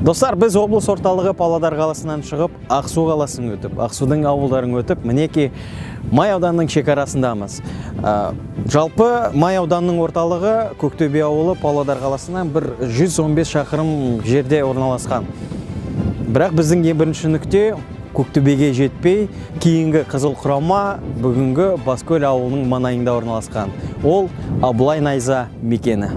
Достар, біз облыс орталығы Павлодар қаласынан шығып, Ақсу қаласын өтіп, Ақсудың ауылдарын өтіп, мінеки Май ауданының шекарасындамыз. Жалпы Май ауданының орталығы Көктөбе ауылы Павлодар қаласынан бір 115 шақырым жерде орналасқан. Бірақ біздің ең бірінші нүкте Көктөбеге жетпей, кейінгі Қызыл Құрама бүгінгі Баскөл ауылының маңайында орналасқан. Ол Абылай Найза мекені.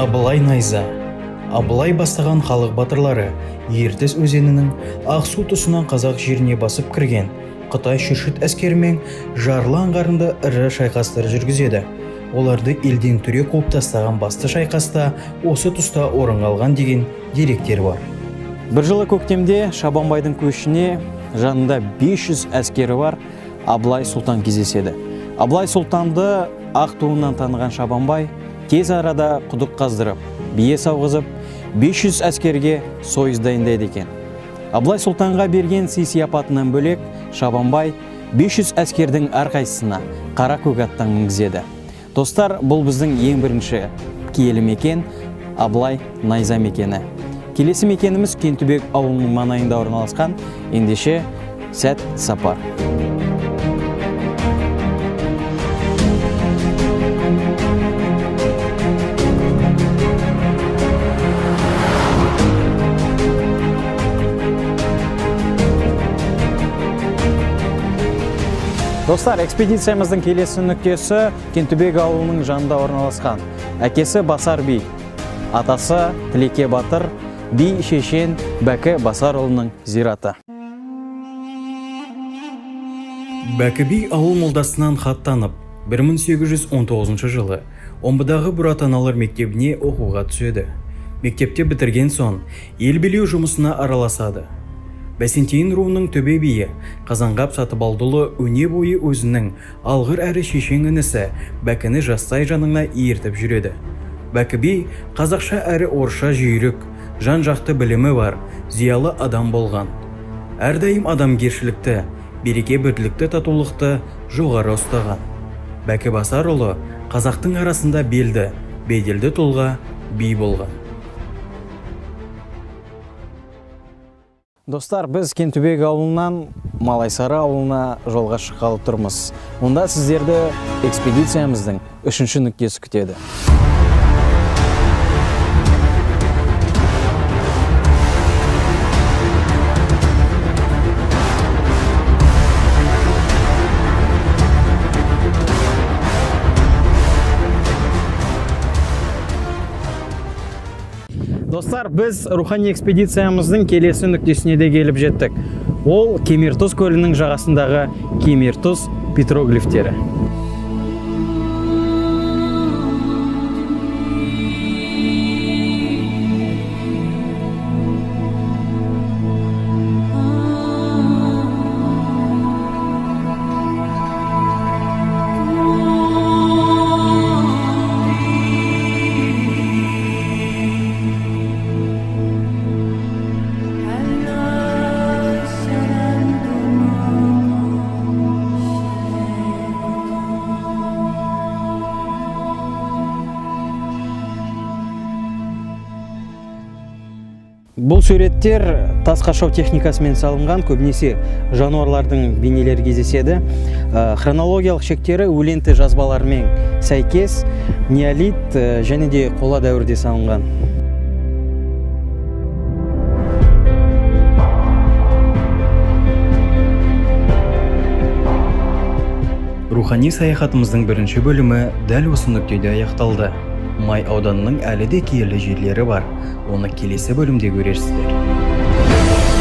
Абылай Найза. Абылай бастаған халық батырлары Ертіс өзенінің Ақсу тұсынан қазақ жеріне басып кірген Қытай шүршіт әскерімен Жарлы аңғарында ірі шайқастар жүргізеді. Оларды елден түре қуып тастаған басты шайқаста осы тұста орын алған деген деректер бар. Бір жылы көктемде Шабанбайдың көшіне жанында 500 әскері бар Абылай Сұлтан кездеседі. Абылай Сұлтанды ақ туынан таныған Шабанбай тез арада құдық қаздырып, бие сауғызып, 500 әскерге сойыс дайындайды екен. Абылай Сұлтанға берген сый-сияпатынан бөлек, Шабанбай 500 әскердің әрқайсысына қара көк аттан мінгізеді. Достар, бұл біздің ең бірінші киелі мекен Абылай Найза мекені. Келесі мекеніміз Кентүбек ауылының маңайында орналасқан, ендеше сәт сапар. Достар, экспедициямыздың келесі нүктесі Кентүбек ауылының жанында орналасқан. Әкесі Басар би, атасы Тілеке батыр, би шешен Бәкі Басарұлының зираты. Бәкі би ауыл молдасынан хат танып, 1819 жылы Омбыдағы Бұратаналар мектебіне оқуға түседі. Мектепте бітірген соң ел билеу жұмысына араласады. Бәсентейін руының төбе биі Қазанғап Сатыбалдылы өне бойы өзінің алғыр әрі шешен інісі Бәкіні жастай жанына ертіп жүреді. Бәкі би қазақша әрі орысша жүйрік, жан-жақты білімі бар, зиялы адам болған. Әрдайым адамгершілікті, береке бірлікті татулықты жоғары ұстаған. Бәкі Басарұлы қазақтың арасында белді, беделді тұлға би болған. Достар, біз Кентүбек ауылынан Малайсары ауылына жолға шыққалы тұрмыз. Онда сіздерді экспедициямыздың 3-ші нүктесі күтеді. Достар, біз рухани экспедициямыздың келесі нүктесіне де келіп жеттік. Ол Кемертұз көлінің жағасындағы Кемертұз петроглифтері. Бұл суреттер тас қашау техникасымен салынған, көбінесе жануарлардың бейнелері кездеседі. Хронологиялық шектері өленті жазбаларымен сәйкес неолит және де қола дәуірде салынған. Рухани саяхатымыздың бірінші бөлімі дәл осы нүктеде аяқталды. Май ауданының әлі де киелі жерлері бар. Оны келесі бөлімде көресіздер.